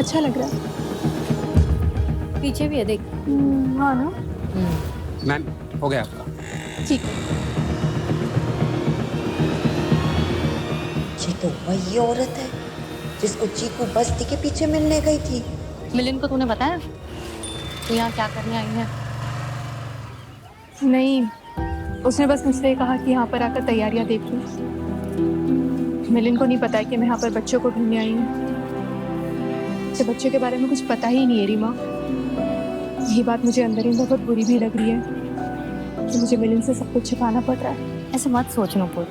अच्छा लग रहा है। पीछे भी है देख। हाँ ना। मैम हो गया आपका। ठीक। ये तो वही औरत है जिसको चीकू बस्ती के पीछे मिलने गई थी। मिलिंद को तूने बताया तू यहाँ क्या करने आई है? नहीं, उसने बस मुझसे कहा कि यहाँ पर आकर तैयारियां देख लूं। मिलिंद को नहीं पता है कि मैं यहाँ पर बच्चों को ढूंढने आई हूँ। उसे बच्चों के बारे में कुछ पता ही नहीं है रीमा। यही बात मुझे अंदर ही अंदर बहुत बुरी भी लग रही है कि मुझे मिलिंद से सब कुछ छिपाना पड़ रहा है। ऐसे मत सोच नूपुर,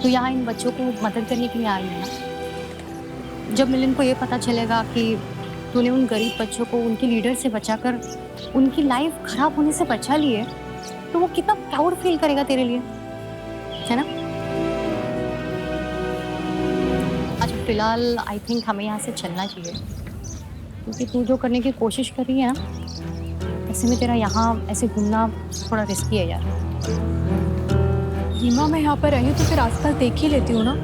तू यहाँ इन बच्चों को मदद करने के लिए आई है ना। जब मिलिंद को ये पता चलेगा कि तूने उन गरीब बच्चों को उनके लीडर से बचाकर उनकी लाइफ खराब होने से बचा लिए, तो वो कितना प्राउड फील करेगा तेरे लिए, है ना। अच्छा फिलहाल आई थिंक हमें यहाँ से चलना चाहिए, क्योंकि तू जो करने की कोशिश कर रही है ना, ऐसे में तेरा यहाँ ऐसे घूमना थोड़ा रिस्की है यार। रीमा मैं यहाँ पर आई हूँ तो फिर आसपास देख ही लेती हूँ ना।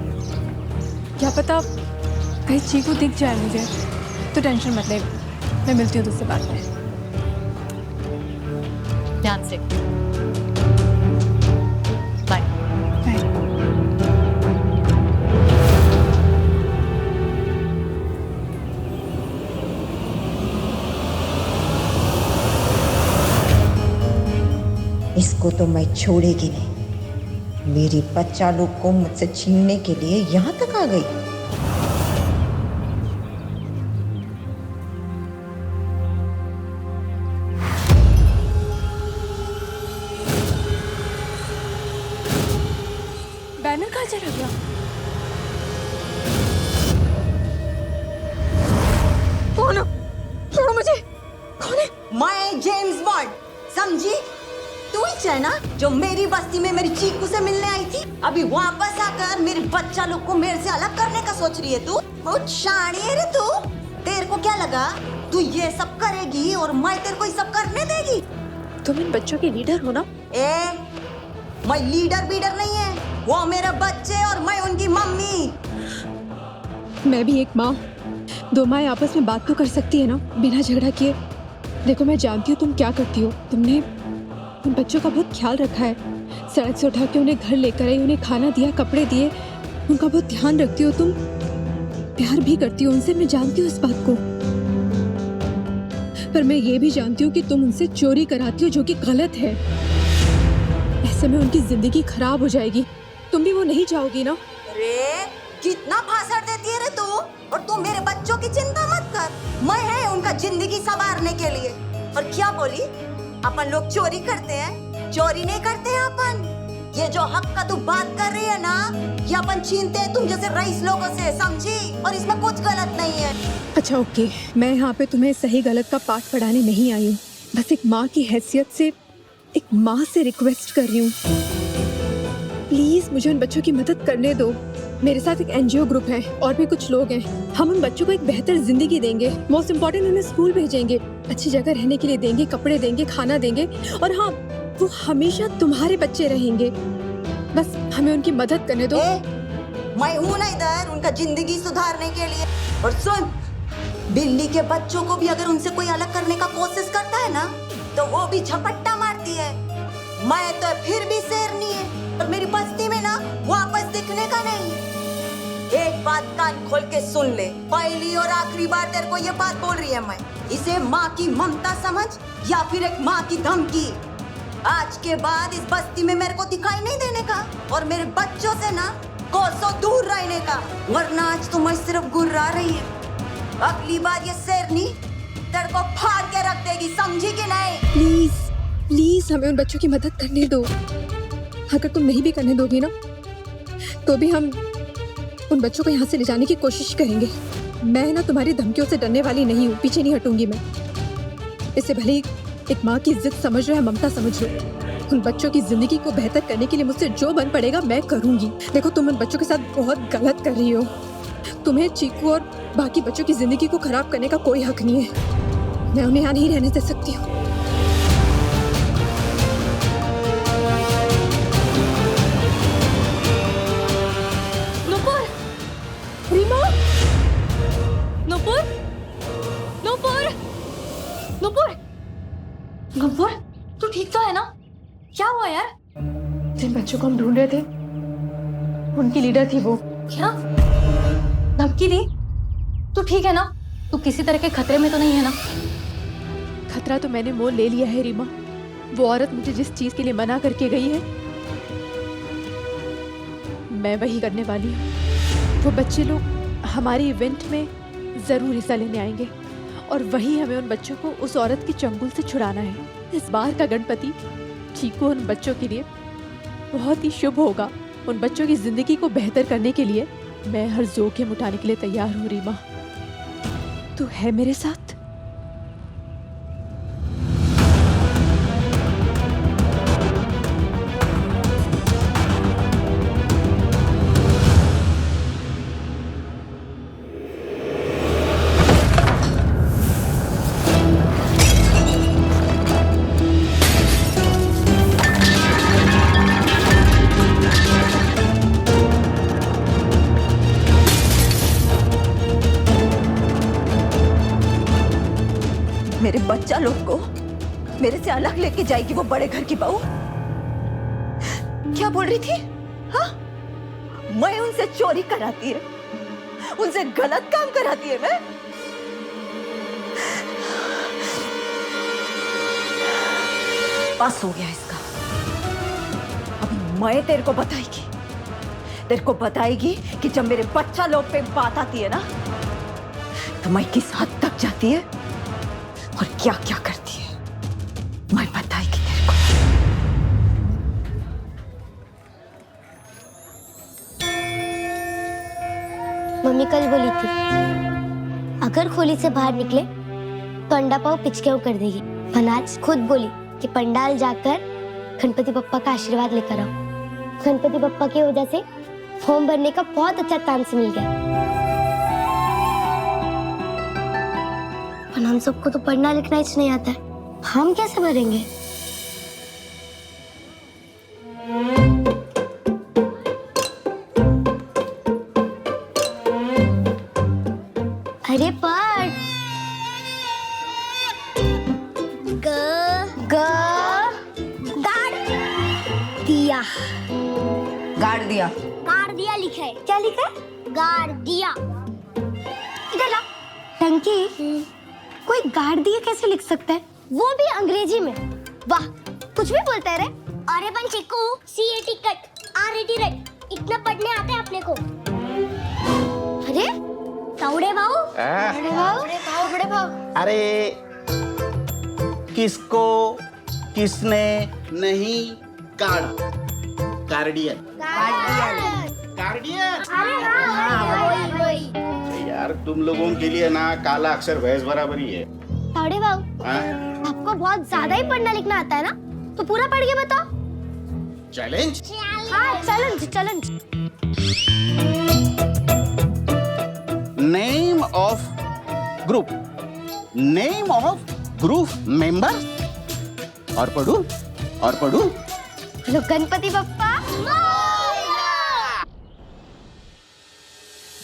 क्या पता कहीं चीकू दिख जाए मुझे। तो टेंशन मत ले, मैं मिलती हूँ तुझसे बाद में। ध्यान से। बाय। इसको तो मैं छोड़ेगी नहीं। मेरी बच्चा लोग को मुझसे छीनने के लिए यहाँ तक आ गई। बैनर कहाँ चला गया? कौन हो? छोड़ो मुझे। कौन है? मैं जेम्स बॉन्ड, समझी? तू ही है ना जो मेरी बस्ती में मेरी चीकू से मिलने आई थी। अभी वापस आकर मेरे बच्चा लोग को मेरे से अलग करने का सोच रही है तू। बहुत शानी है रे तू। तेरे को क्या लगा तू ये सब करेगी और मैं तेरे को ये सब करने देगी? तुम इन बच्चों की लीडर हो ना? मैं लीडर बीडर नहीं है, वो मेरे बच्चे और मैं उनकी मम्मी। मैं भी एक माँ। दो माँ आपस में बात तो कर सकती है ना, बिना झगड़ा किए। देखो मैं जानती हूँ तुम क्या करती हो। तुमने उन बच्चों का बहुत ख्याल रखा है। सड़क से उठा के उन्हें घर लेकर आई, उन्हें खाना दिया, कपड़े दिए। उनका बहुत ध्यान रखती हो तुम। प्यार भी करती हो उनसे, मैं जानती हूँ इस बात को। पर मैं ये भी जानती हूँ कि तुम उनसे चोरी कराती हो, जो कि गलत है। ऐसे में उनकी जिंदगी खराब हो जाएगी। तुम भी वो नहीं चाहोगी ना? अरे कितना भाषण देती है रे तू। और तू मेरे बच्चों की चिंता मत कर, मैं है उनका जिंदगी संवारने के लिए। और क्या बोली? अपन लोग चोरी करते हैं? चोरी नहीं करते हैं अपन। ये जो हक का तू बात कर रही है ना, ये अपन छीनते हैं तुम जैसे रईस लोगों से, समझी? और इसमें कुछ गलत नहीं है। अच्छा ओके, मैं यहाँ पे तुम्हें सही गलत का पाठ पढ़ाने नहीं आई हूँ। बस एक माँ की हैसियत से, एक माँ से रिक्वेस्ट कर रही हूँ, प्लीज मुझे उन बच्चों की मदद करने दो। मेरे साथ एक एनजीओ ग्रुप है और भी कुछ लोग हैं। हम उन बच्चों को एक बेहतर जिंदगी देंगे। मोस्ट इम्पोर्टेंट, उन्हें स्कूल भेजेंगे, अच्छी जगह रहने के लिए देंगे, कपड़े देंगे, खाना देंगे। और हाँ, वो हमेशा तुम्हारे बच्चे रहेंगे। बस हमें उनकी मदद करने दो। मैं हूँ ना इधर उनका जिंदगी सुधारने के लिए। और सुन, बिल्ली के बच्चों को भी अगर उनसे कोई अलग करने का कोशिश करता है ना, तो वो भी झपट्टा मारती है। मैं तो फिर भी शेरनी है, और मेरी बस्ती में ना वापस दिखने का नहीं। एक बात कान खोल के सुन ले, पहली और आखिरी बार तेरे को ये बात बोल रही है मैं। इसे माँ की ममता समझ या फिर एक माँ की धमकी। आज के बाद इस बस्ती में मेरे को दिखाई नहीं देने का, और मेरे बच्चों से ना कोसों दूर रहने का, वरना आज तो मैं सिर्फ गुर्रा रही है। अगली बार ये शेरनी तेरे को फाड़ के रख देगी, समझी कि नहीं? प्लीज प्लीज हमें उन बच्चों की मदद करने दो। अगर तुम नहीं भी करने दोगी ना, तो भी हम उन बच्चों को यहाँ से ले जाने की कोशिश करेंगे। मैं ना तुम्हारी धमकियों से डरने वाली नहीं हूँ, पीछे नहीं हटूंगी मैं। इससे भले एक माँ की जिद समझ लो या ममता समझ लो, उन बच्चों की जिंदगी को बेहतर करने के लिए मुझसे जो बन पड़ेगा मैं करूंगी। देखो तुम उन बच्चों के साथ बहुत गलत कर रही हो। तुम्हें चीकू और बाकी बच्चों की जिंदगी को खराब करने का कोई हक नहीं है। मैं उन्हें यहाँ नहीं रहने दे सकती हूँ। नुपुर! रीमा! नुपुर! जिन बच्चों को हम ढूंढ रहे थे उनकी लीडर थी वो। क्या धमकी दी? तू ठीक है ना? तू किसी तरह के खतरे में तो नहीं है ना? खतरा तो मैंने मोल ले लिया है रीमा। वो औरत मुझे जिस चीज के लिए मना करके गई है मैं वही करने वाली हूँ। वो बच्चे लोग हमारे इवेंट में जरूर हिस्सा लेने आएंगे और वही हमें उन बच्चों को उस औरत की चंगुल से छुड़ाना है। इस बार का गणपति चीकू उन बच्चों के लिए बहुत ही शुभ होगा। उन बच्चों की जिंदगी को बेहतर करने के लिए मैं हर जोखिम उठाने के लिए तैयार हूँ रीमा। तू है मेरे साथ? मेरे बच्चा लोग को मेरे से अलग लेके जाएगी वो बड़े घर की बहू। क्या बोल रही थी? हाँ, मैं उनसे चोरी कराती है, उनसे गलत काम कराती है मैं। बस हो गया इसका। अभी मैं तेरे को बताएगी कि जब मेरे बच्चा लोग पे बात आती है ना तो मैं किस हद तक जाती है और क्या क्या करती है, मैं बताएगी तेरे को। मम्मी कल बोली थी अगर खोली से बाहर निकले तो अंडा पाव पिचके कर देगी। आज खुद बोली कि पंडाल जाकर गणपति बप्पा का आशीर्वाद लेकर आओ। गणपति बप्पा की वजह से फॉर्म भरने का बहुत अच्छा चांस मिल गया। पर हम सबको तो पढ़ना लिखना ही नहीं आता है, हम कैसे भरेंगे? अरे पढ़। गाड़ दिया लिखा है। क्या लिखा है? गाड़ दिया। इधर ला। टंकी कोई गाड़ दिया कैसे लिख सकता है, वो भी अंग्रेजी में? वाह, कुछ भी बोलता है रे। अरे बन चिक्कू, CAT कट, RAT रट, इतना पढ़ने आते हैं अपने को। अरे ताउड़े भाऊ, बड़े भाऊ। अरे किसको किसने नहीं काढ़ा? गार्डियन। यार तुम लोगों के लिए ना काला अक्षर भैंस बराबर ही है। ताउड़े भाऊ, आपको बहुत ज्यादा ही पढ़ना लिखना आता है ना, तो पूरा पढ़ के बताओ। चैलेंज? हाँ, challenge. Name of group member. और पढ़ू। हेलो गणपति बप्पा।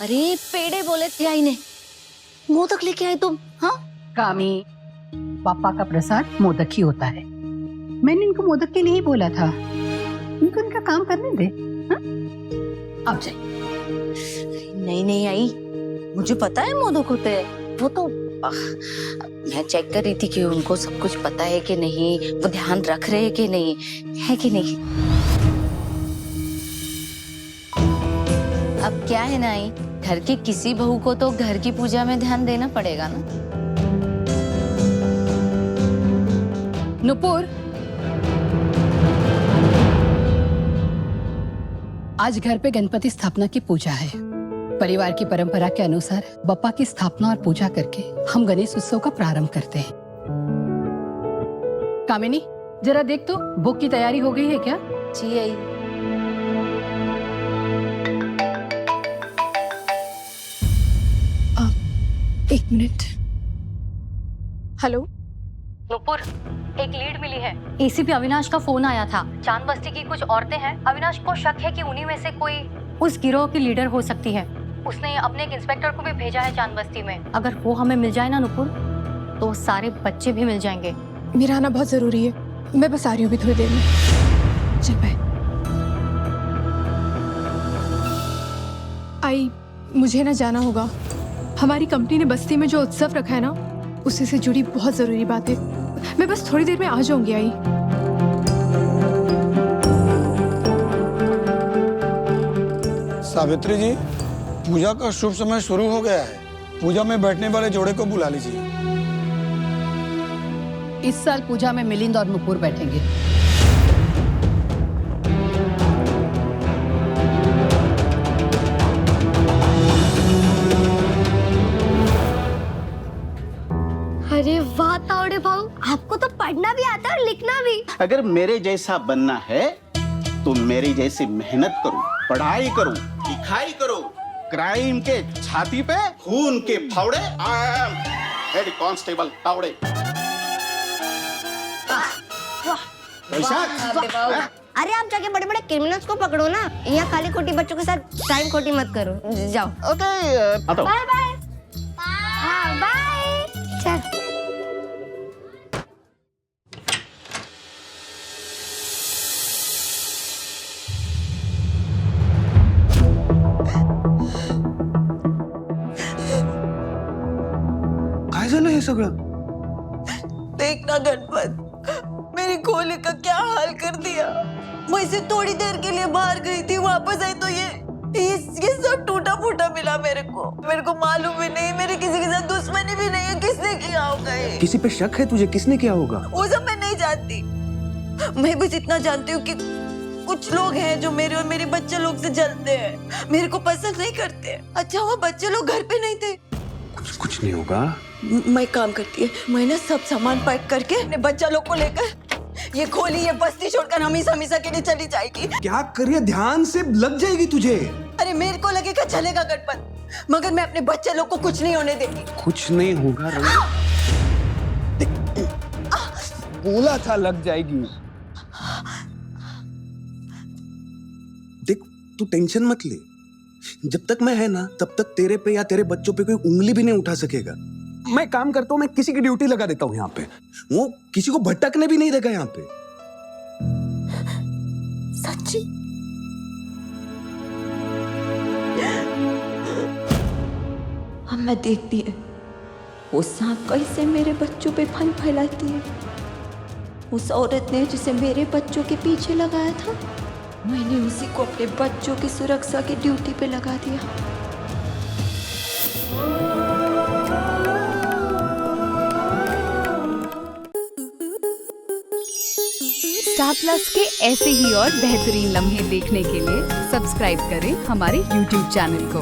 अरे पेड़े बोले थे आई ने, मोदक लेके आए तुम? हाँ कामी, पापा का प्रसाद मोदक ही होता है। मैंने इनको मोदक के लिए ही बोला था, इनको इनका काम करने दे। हाँ? अब जाइए। नहीं आई, मुझे पता है मोदक होते हैं। वो तो मैं चेक कर रही थी कि उनको सब कुछ पता है कि नहीं, वो ध्यान रख रहे हैं कि नहीं, है कि नहीं। अब क्या है ना आई, घर की किसी बहू को तो घर की पूजा में ध्यान देना पड़ेगा ना। नुपुर, आज घर पे गणपति स्थापना की पूजा है। परिवार की परंपरा के अनुसार बप्पा की स्थापना और पूजा करके हम गणेश उत्सव का प्रारंभ करते हैं। कामिनी, जरा देख तो बुक की तैयारी हो गई है क्या? जी आई। एक मिनट। हेलो नुपुर, एक लीड मिली है। ACP अविनाश का फोन आया था। चांद बस्ती की कुछ औरतें हैं, अविनाश को शक है कि उन्हीं में से कोई उस गिरोह की लीडर हो सकती है। उसने अपने एक इंस्पेक्टर को भी भेजा है चांद बस्ती में। अगर वो हमें मिल जाए ना नुपुर, तो सारे बच्चे भी मिल जाएंगे। मेरा आना बहुत जरूरी है, मैं बस आ रही हूँ भी थोड़ी देर में। चल बाय। आई मुझे ना जाना होगा। हमारी कंपनी ने बस्ती में जो उत्सव रखा है ना, उससे से जुड़ी बहुत ज़रूरी बात है। मैं बस थोड़ी देर में आ जाऊंगी आई। सावित्री जी, पूजा का शुभ समय शुरू हो गया है। पूजा में बैठने वाले जोड़े को बुला लीजिए। इस साल पूजा में मिलिंद और नुपुर बैठेंगे। अरे वाह तावड़े भाऊ, आपको तो पढ़ना भी आता है और लिखना भी। अगर मेरे जैसा बनना है तो मेरी जैसी मेहनत करूं, पढ़ाई करूं, लिखाई करूं, क्राइम के छाती पे खून के फावड़े। I am head constable Tawde. अरे आप जाके बड़े बड़े क्रिमिनल्स को पकड़ो ना, यहाँ काली कोटी बच्चों के साथ टाइम खोटी मत करो। जाओ। Okay, bye bye. हाँ बाय। चल। काय झालं हे सगळं? देखना गणपत, मेरी खोली का क्या हाल कर दिया। मैं इसे थोड़ी देर के लिए बाहर गई थी, वापस आई तो ये सब टूटा फूटा मिला मेरे को मालूम भी नहीं, मेरे किसी के साथ दुश्मनी भी नहीं है, किसने किया होगा ये? किसी पे शक है तुझे? किसने किया होगा? वो सब मैं नहीं जानती। मैं बस इतना जानती हूँ कि कुछ लोग हैं जो मेरे और मेरे बच्चे लोग से जलते हैं, मेरे को पसंद नहीं करते। अच्छा वो बच्चे लोग घर पे नहीं थे। कुछ नहीं होगा। मैं काम करती है, मैं ना सब सामान पैक करके अपने बच्चा लोग को लेकर ये खोली, ये बस्ती छोड़कर हमेशा हमेशा के लिए चली जाएगी। क्या करिए, ध्यान से लग जाएगी तुझे। अरे मेरे को लगेगा चलेगा गणपत, मगर मैं अपने बच्चे लोग को कुछ नहीं होने देगी। कुछ नहीं होगा बोला था लग जाएगी। देख, तू टेंशन मत ले। जब तक मैं है ना, तब तक तेरे पे या तेरे बच्चों पे कोई उंगली भी नहीं उठा सकेगा। मैं काम करता हूँ, मैं किसी की ड्यूटी लगा देता हूँ यहाँ पे। वो किसी को भटकने भी नहीं देगा यहाँ पे। सच्ची? अब मैं देखती है वो सांप कैसे मेरे बच्चों पे फन फैलाती है। उस औरत ने जिसे मेरे बच्चों के पीछे लगाया था, मैंने उसी को अपने बच्चों की सुरक्षा की ड्यूटी पे लगा दिया। स्टार प्लस के ऐसे ही और बेहतरीन लम्हे देखने के लिए सब्सक्राइब करें हमारे YouTube चैनल को।